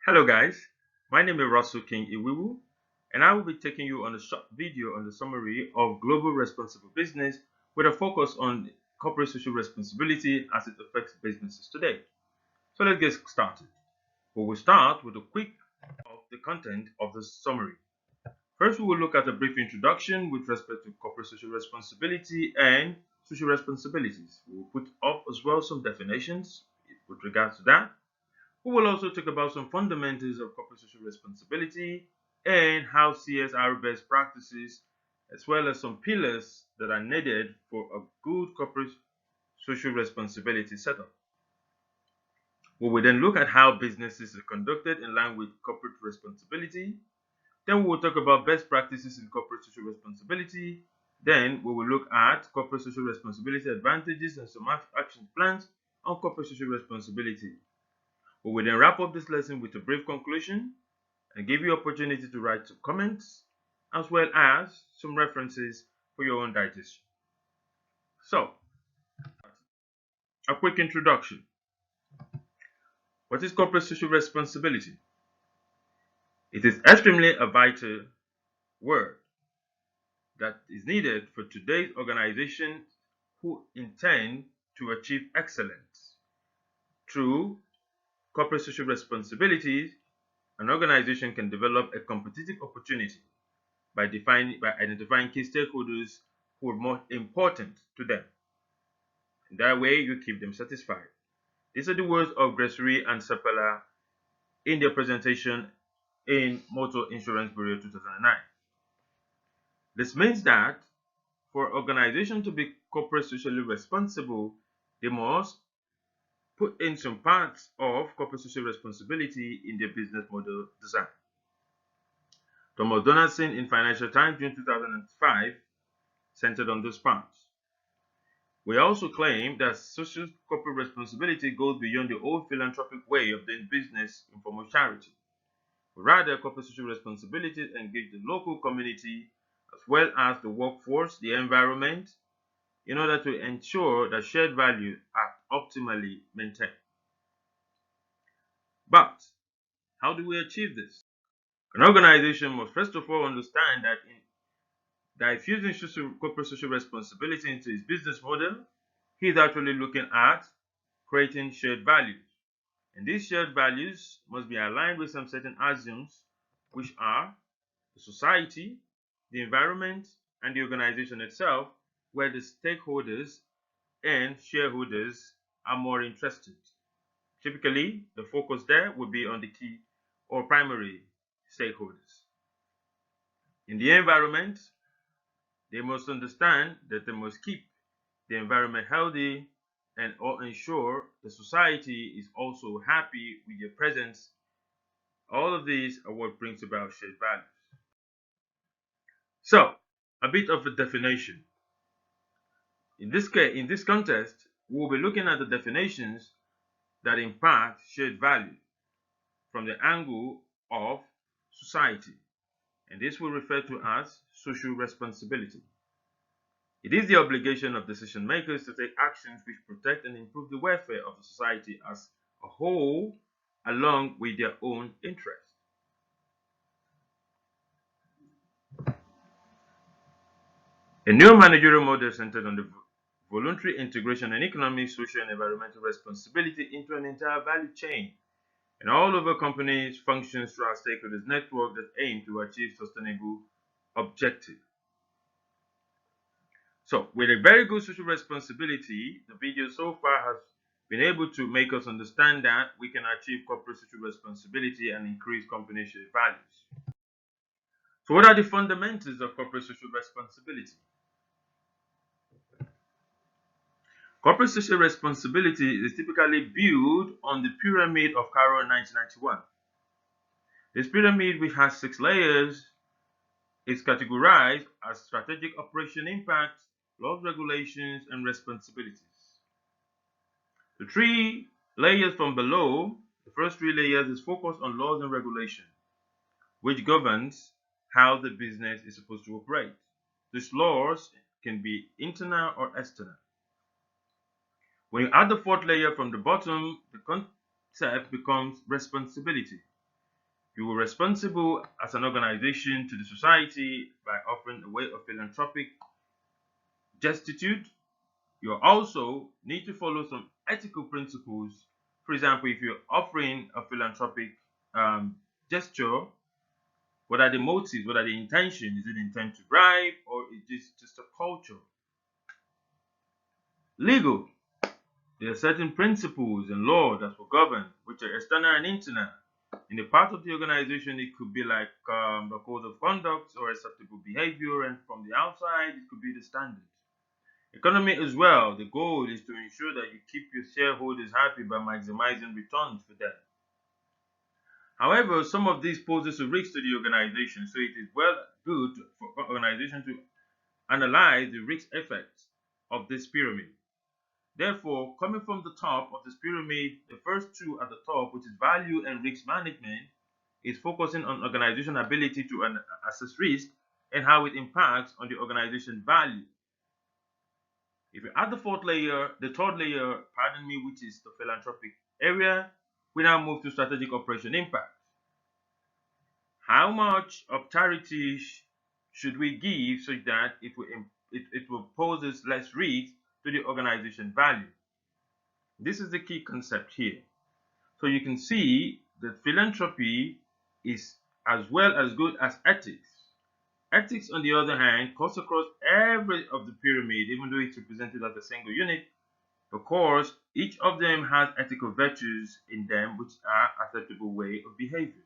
Hello guys, my name is Russell King Iwiwu, and I will be taking you on a short video on the summary of global responsible business with a focus on corporate social responsibility as it affects businesses today. So let's get started. We will start with a quick of the content of the summary. First, we will look at a brief introduction with respect to corporate social responsibility and social responsibilities. We will put up as well some definitions with regards to that. We will also talk about some fundamentals of corporate social responsibility and how CSR best practices, as well as some pillars that are needed for a good corporate social responsibility setup. We will then look at how businesses are conducted in line with corporate responsibility. Then we will talk about best practices in corporate social responsibility. Then we will look at corporate social responsibility advantages and some action plans on corporate social responsibility. We will then wrap up this lesson with a brief conclusion and give you opportunity to write some comments as well as some references for your own digestion. So, a quick introduction. What is corporate social responsibility? It is extremely a vital word that is needed for today's organizations who intend to achieve excellence. Through corporate social responsibilities, an organization can develop a competitive opportunity by identifying key stakeholders who are more important to them. In that way, you keep them satisfied. These are the words of Gresseri and Sapela in their presentation in Motor Insurance Bureau 2009. This means that for organizations to be corporate socially responsible, they must put in some parts of corporate social responsibility in their business model design. Thomas Donaldson in Financial Times, June 2005, centered on those parts. We also claim that social corporate responsibility goes beyond the old philanthropic way of doing business in form of charity. Rather, corporate social responsibility engage the local community as well as the workforce, the environment, in order to ensure that shared values are optimally maintained. But how do we achieve this? An organization must first of all understand that if using corporate social responsibility into its business model, he is actually looking at creating shared values. And these shared values must be aligned with some certain axioms, which are the society, the environment, and the organization itself, where the stakeholders and shareholders are more interested. Typically, the focus there would be on the key or primary stakeholders. In the environment, they must understand that they must keep the environment healthy and ensure the society is also happy with your presence. All of these are what brings about shared values. So, a bit of a definition. In this context, we'll be looking at the definitions that impact shared value from the angle of society, and this will refer to as social responsibility. It is the obligation of decision makers to take actions which protect and improve the welfare of the society as a whole, along with their own interests. A new managerial model centered on the voluntary integration and economic, social, and environmental responsibility into an entire value chain and all over companies functions through our stakeholders network that aim to achieve sustainable objective. So, with a very good social responsibility, the video so far has been able to make us understand that we can achieve corporate social responsibility and increase company share values. So, what are the fundamentals of corporate social responsibility? Corporate social responsibility is typically built on the pyramid of Carroll 1991. This pyramid, which has 6 layers, is categorized as strategic operation impact, laws, regulations, and responsibilities. The 3 layers from below, the first 3 layers is focused on laws and regulation, which governs how the business is supposed to operate. These laws can be internal or external. When you add the 4th layer from the bottom, the concept becomes responsibility. You are responsible as an organization to the society by offering a way of philanthropic gratitude. You also need to follow some ethical principles. For example, if you're offering a philanthropic um, gesture, what are the motives? What are the intentions? Is it intent to bribe or is this just a culture? Legal. There are certain principles and law that will govern, which are external and internal. In the part of the organization, it could be like the code of conduct or acceptable behavior, and from the outside, it could be the standards. Economy as well. The goal is to ensure that you keep your shareholders happy by maximizing returns for them. However, some of these poses a risk to the organization, so it is well good for organization to analyze the risk effects of this pyramid. Therefore, coming from the top of this pyramid, the first two at the top, which is value and risk management, is focusing on organization ability to assess risk and how it impacts on the organization value. If you add the third layer, pardon me, which is the philanthropic area, we now move to strategic operation impact. How much of charity should we give so that it will poses less risk to the organization value? This is the key concept here. So you can see that philanthropy is as well as good as ethics. Ethics, on the other hand, cuts across every of the pyramid, even though it's represented as a single unit. Of course, each of them has ethical virtues in them, which are acceptable way of behaviors.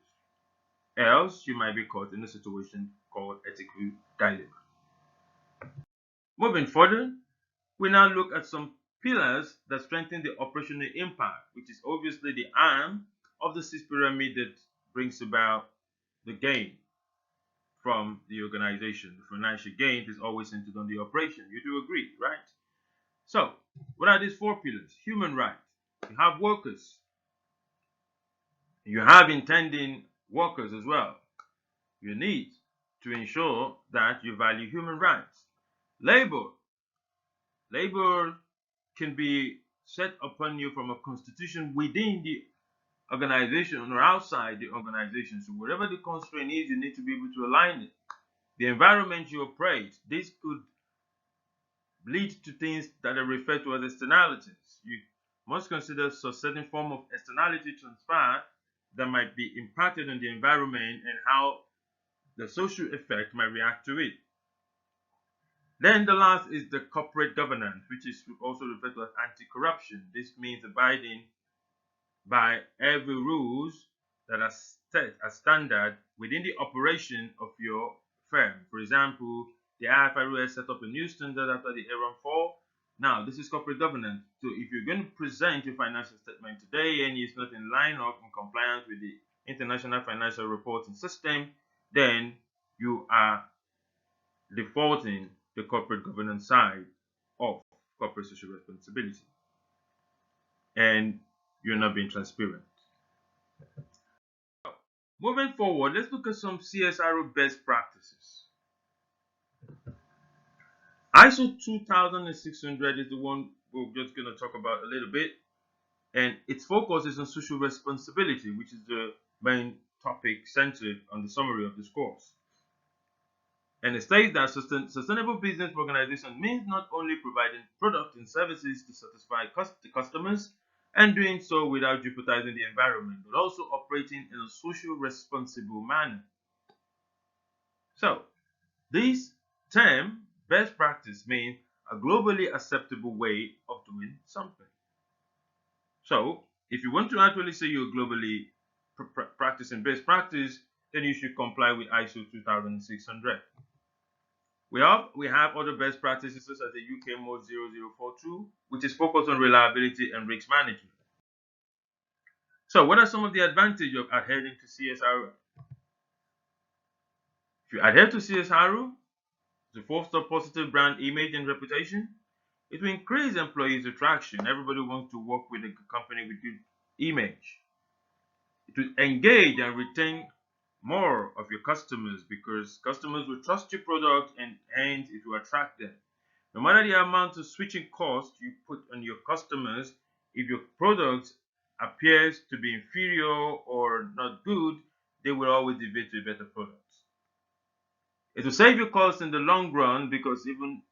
Else, you might be caught in a situation called ethical dilemma. Moving further, we now look at some pillars that strengthen the operational impact, which is obviously the arm of the sixth pyramid that brings about the gain from the organization. The financial gain is always centered on the operation. You do agree, right? So, what are these four pillars? Human rights. You have workers. You have intending workers as well. You need to ensure that you value human rights. Labor. Labor can be set upon you from a constitution within the organization or outside the organization. So whatever the constraint is, you need to be able to align it. The environment you operate, this could lead to things that are referred to as externalities. You must consider a certain form of externality transfer that might be impacted on the environment and how the social effect might react to it. Then the last is the corporate governance, which is also referred to as anti-corruption. This means abiding by every rules that are set as standard within the operation of your firm. For example, the IFRS set up a new standard after the Aaron fall. Now, this is corporate governance. So if you're going to present your financial statement today and it's not in line or in compliance with the International Financial Reporting System, then you are defaulting the corporate governance side of corporate social responsibility. And you're not being transparent. Moving forward, let's look at some CSRO best practices. ISO 2600 is the one we're just going to talk about a little bit, and its focus is on social responsibility, which is the main topic centered on the summary of this course. And it states that sustainable business organization means not only providing products and services to satisfy the customers and doing so without jeopardizing the environment, but also operating in a social responsible manner. So, this term, best practice, means a globally acceptable way of doing something. So, if you want to actually say you're globally practicing best practice, then you should comply with ISO 2600. We have other best practices such as the UK Mode 0042, which is focused on reliability and risk management. So, what are some of the advantages of adhering to CSRO? If you adhere to CSRO, to foster positive brand image and reputation, it will increase employees' attraction. Everybody wants to work with a company with good image. It will engage and retain more of your customers because customers will trust your product and hence it will attract them. No matter the amount of switching cost you put on your customers, if your product appears to be inferior or not good, they will always deviate to a better product. It will save you costs in the long run because even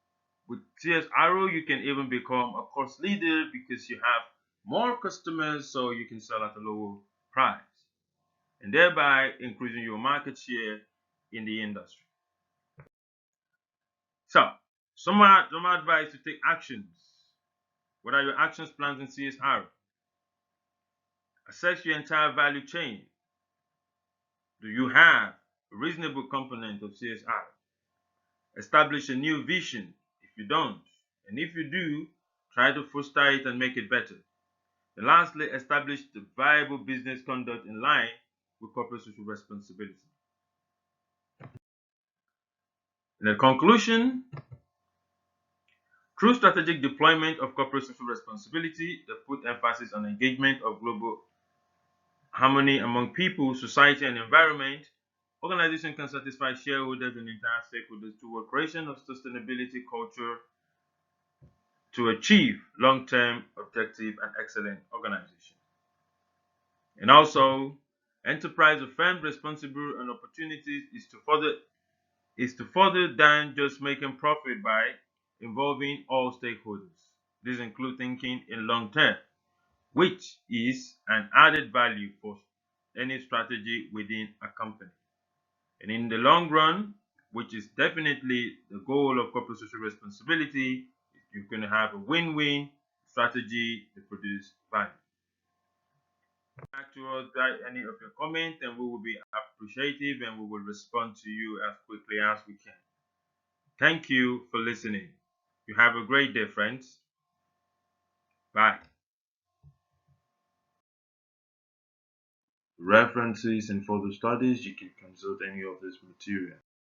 with CSRO, you can even become a cost leader because you have more customers, so you can sell at a lower price and thereby increasing your market share in the industry. So, some advice to take actions. What are your actions plans in CSR? Assess your entire value chain. Do you have a reasonable component of CSR? Establish a new vision if you don't. And if you do, try to foster it and make it better. And lastly, establish the viable business conduct in line with corporate social responsibility. In the conclusion, through strategic deployment of corporate social responsibility that put emphasis on engagement of global harmony among people, society, and environment, organization can satisfy shareholders and entire stakeholders toward creation of sustainability culture to achieve long-term objective and excellent organization. And also, enterprise of firms responsible and opportunities is to further than just making profit by involving all stakeholders. This includes thinking in long term, which is an added value for any strategy within a company. And in the long run, which is definitely the goal of corporate social responsibility, you can have a win-win strategy to produce value. Back to us, any of your comments, and we will be appreciative and we will respond to you as quickly as we can. Thank you for listening. You have a great day, friends. Bye. References and further studies, you can consult any of this material.